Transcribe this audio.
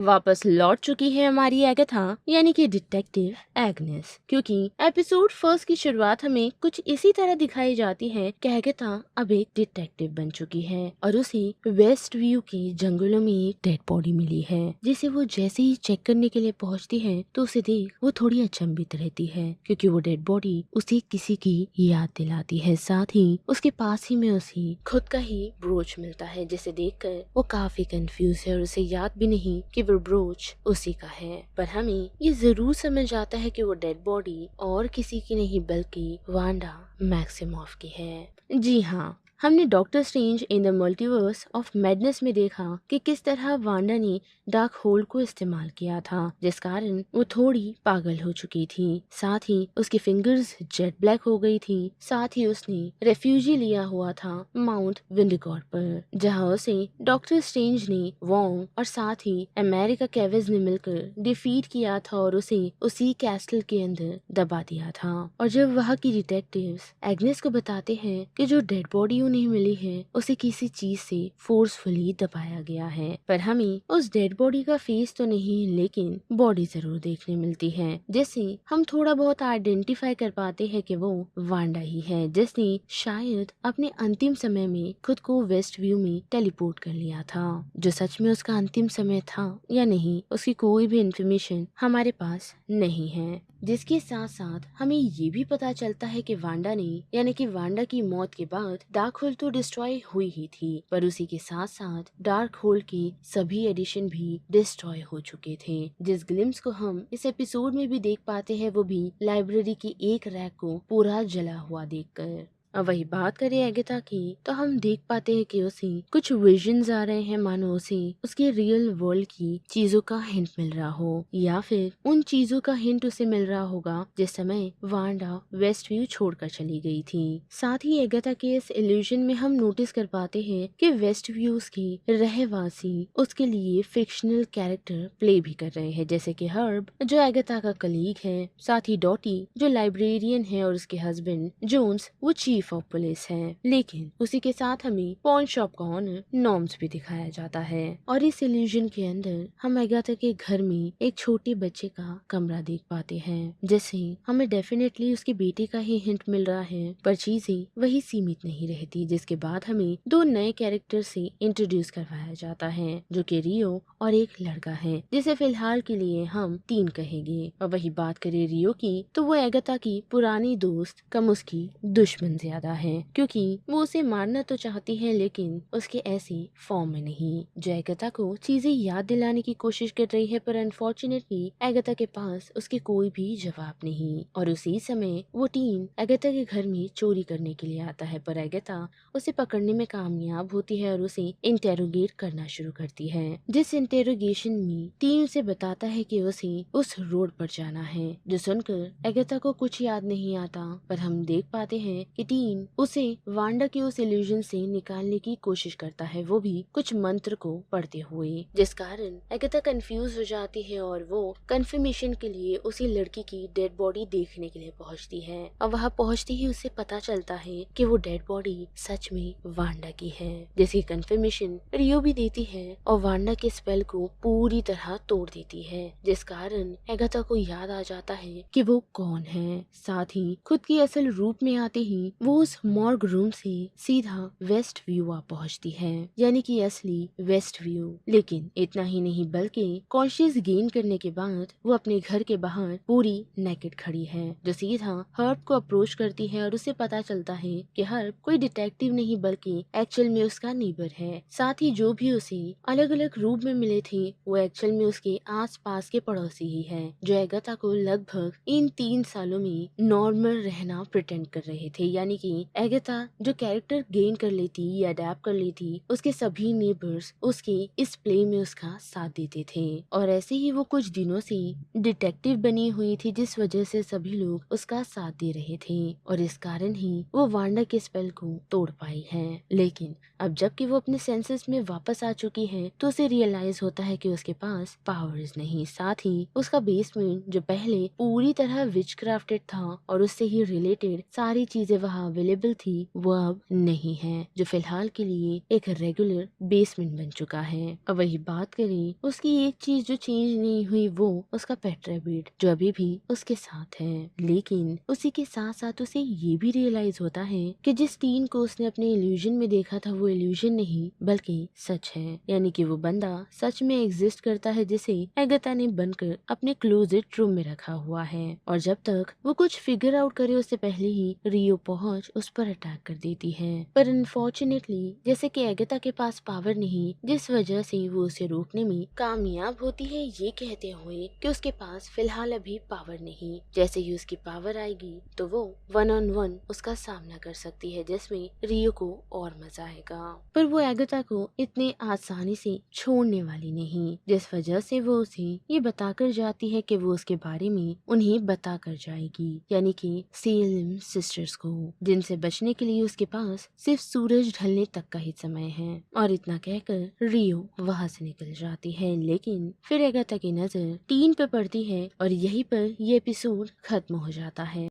वापस लौट चुकी है हमारी एगाथा यानी कि डिटेक्टिव एग्नेस, क्योंकि एपिसोड फर्स्ट की शुरुआत हमें कुछ इसी तरह दिखाई जाती है कि एगाथा अब एक डिटेक्टिव बन चुकी है और उसे वेस्ट व्यू के जंगलों में एक डेड बॉडी मिली है, जिसे वो जैसे ही चेक करने के लिए पहुंचती है तो उसे देख वो थोड़ी अचंभित रहती है, क्योंकि वो डेड बॉडी उसे किसी की याद दिलाती है। साथ ही उसके पास ही में उसे खुद का ही ब्रोच मिलता है, जिसे देखकर वो काफी कंफ्यूज है और उसे याद भी नहीं कि वो ब्रोच उसी का है। पर हमें ये जरूर समझ आता है कि वो डेड बॉडी और किसी की नहीं बल्कि वांडा मैक्सिमॉफ की है। जी हाँ, हमने doctor strange in the multiverse of madness में देखा कि किस तरह वांडा ने डार्क होल्ड को इस्तेमाल किया था, जिस कारण वो थोड़ी पागल हो चुकी थी। साथ ही उसकी फिंगर्स जेट ब्लैक हो गई थी। साथ ही उसने रेफ्यूजी लिया हुआ था माउंट विंडिगॉर पर, जहां उसे डॉक्टर स्ट्रेंज ने, वोंग और साथ ही अमेरिका केविज ने मिलकर डिफीट किया था और उसे उसी कैस्टल के अंदर दबा दिया था। और जब वहाँ की डिटेक्टिव्स एग्नेस को बताते हैं कि जो डेड बॉडी उन्हें मिली है उसे किसी चीज से फोर्सफुली दबाया गया है, पर हमें उस डेड बॉडी का फेस तो नहीं लेकिन बॉडी जरूर देखने मिलती है, जिससे हम थोड़ा बहुत आइडेंटिफाई कर पाते हैं कि वो वांडा ही है, जिसने शायद अपने अंतिम समय में खुद को वेस्ट व्यू में टेलीपोर्ट कर लिया था। जो सच में उसका अंतिम समय था या नहीं उसकी कोई भी इंफॉर्मेशन हमारे पास नहीं है। जिसके साथ साथ हमें ये भी पता चलता है कि वांडा ने यानी कि वांडा की मौत के बाद डार्क होल तो डिस्ट्रॉय हुई ही थी, पर उसी के साथ साथ डार्क होल के सभी एडिशन भी डिस्ट्रॉय हो चुके थे। जिस ग्लिम्स को हम इस एपिसोड में भी देख पाते हैं वो भी लाइब्रेरी की एक रैक को पूरा जला हुआ देखकर। अब वही बात करें एगाथा की तो हम देख पाते हैं कि उसे कुछ विजन्स आ रहे हैं, मानो उसे उसके रियल वर्ल्ड की चीजों का हिंट मिल रहा हो या फिर उन चीजों का हिंट उसे मिल रहा होगा जिस समय वांडा वेस्ट व्यू छोड़कर चली गई थी। साथ ही एगाथा के इस इल्यूजन में हम नोटिस कर पाते हैं कि वेस्ट व्यूज के रहवासी उसके लिए फिक्शनल कैरेक्टर प्ले भी कर रहे हैं, जैसे कि हर्ब जो एगाथा का कलीग है, साथ ही डॉटी जो लाइब्रेरियन है और उसके हस्बैंड जोन्स वो चीफ ऑफ पुलिस है। लेकिन उसी के साथ हमें पॉन शॉप का ऑनर नॉर्म्स भी दिखाया जाता है और इस इल्यूजन के अंदर हम एगाथा के घर में एक छोटे बच्चे का कमरा देख पाते हैं, जिससे हमें डेफिनेटली उसके बेटे का ही हिंट मिल रहा है, पर चीजें वही सीमित नहीं रहती। जिसके बाद हमें दो नए कैरेक्टर से इंट्रोड्यूस करवाया जाता है, जो कि रियो और एक लड़का है, जिसे फिलहाल के लिए हम तीन कहेंगे। और वही बात करें रियो की तो वो एगाथा की पुरानी दोस्त कम उसकी दुश्मन ज्यादा है, क्योंकि वो उसे मारना तो चाहती है लेकिन उसके ऐसी फॉर्म में नहीं, जो एगाथा को चीजें याद दिलाने की कोशिश कर रही है, पर अनफॉर्चुनेटली एगाथा के पास उसके कोई भी जवाब नहीं। और उसी समय वो टीम एगाथा के घर में चोरी करने के लिए आता है, पर एगाथा उसे पकड़ने में कामयाब होती है और उसे इंटेरोगेट करना शुरू करती है। जिस इंटेरोगेशन में टीम उसे बताता है कि उसे उस रोड पर जाना है, जो सुनकर एगाथा को कुछ याद नहीं आता, पर हम देख पाते हैं कि टीन उसे वांडा के उस इल्यूजन से निकालने की कोशिश करता है, वो भी कुछ मंत्र को पढ़ते हुए, जिस कारण एगाथा कंफ्यूज हो जाती है और वो कंफर्मेशन के लिए उसी लड़की की डेड बॉडी देखने के लिए पहुंचती है। और वहां पहुंचते ही उसे पता चलता है कि वो डेड बॉडी सच में वांडा की है, जिसकी कंफर्मेशन रियो भी देती है और वांडा के स्पेल को पूरी तरह तोड़ देती है, जिस कारण एगाथा को याद आ जाता है कि वो कौन है। साथ ही खुद की असल रूप में आते ही वो उस मॉर्ग रूम से सीधा वेस्ट व्यू आ पहुंचती है, यानी कि असली वेस्ट व्यू। लेकिन इतना ही नहीं बल्कि कॉन्शियस गेन करने के बाद वो अपने घर के बाहर पूरी नेकेड खड़ी है, जो सीधा हर्ब को अप्रोच करती है और उसे पता चलता है कि हर्ब कोई डिटेक्टिव नहीं बल्कि एक्चुअल में उसका नेबर है। साथ ही जो भी उसे अलग अलग रूप में मिले थे वो एक्चुअल में उसके आस पास के पड़ोसी ही है, जो एगाथा को लगभग इन 3 सालों में नॉर्मल रहना प्रिटेंड कर रहे थे, यानी कि एगाथा जो कैरेक्टर गेन कर लेती या अडेप्ट कर लेती उसके सभी नेबर्स उसके इस प्ले में उसका साथ देते थे। और ऐसे ही वो कुछ दिनों से डिटेक्टिव बनी हुई थी, जिस वजह से सभी लोग उसका साथ दे रहे थे और इस कारण ही वो वांडा के स्पेल को तोड़ पाई है। लेकिन अब जबकि वो अपने सेंसेस में वापस आ चुकी है तो उसे रियलाइज होता है कि उसके पास पावर्स नहीं। साथ ही उसका बेसमेंट जो पहले पूरी तरह विचक्राफ्टेड था और उससे ही रिलेटेड सारी चीजें वहाँ अवेलेबल थी वो अब नहीं है, जो फिलहाल के लिए एक रेगुलर बेसमेंट बन चुका है। अब वही बात करें, उसकी एक चीज जो चेंज नहीं हुई वो उसका पेट रैबिट, जो अभी भी उसके साथ है। लेकिन उसी के साथ साथ उसे ये भी रियलाइज होता है कि जिस टीन को उसने अपने इल्यूजन में देखा था वो इल्यूजन नहीं बल्कि सच है, यानी कि वो बंदा सच में एग्जिस्ट करता है, जिसे एगाथा ने बनकर अपने क्लोजेट रूम में रखा हुआ है। और जब तक वो कुछ फिगर आउट करे उससे पहले ही रियो पहुंच उस पर अटैक कर देती है। पर अनफॉर्चुनेटली जैसे कि एगाथा के पास पावर नहीं, जिस वजह से वो उसे रोकने में कामयाब होती है, ये कहते हुए कि उसके पास फिलहाल अभी पावर नहीं, जैसे ही उसकी पावर आएगी तो वो 1-on-1 उसका सामना कर सकती है, जिसमें रियो को और मजा आएगा। पर वो एगाथा को इतने आसानी से छोड़ने वाली नहीं, जिस वजह से वो उसे ये बताकर जाती है कि वो उसके बारे में उन्हें बता कर जाएगी, यानी कि सेलिम सिस्टर्स को, जिनसे बचने के लिए उसके पास सिर्फ सूरज ढलने तक का ही समय है। और इतना कहकर रियो वहां से निकल जाती है, लेकिन फिर एगाथा की नजर टीन पे पड़ती है और यहीं पर ये एपिसोड खत्म हो जाता है।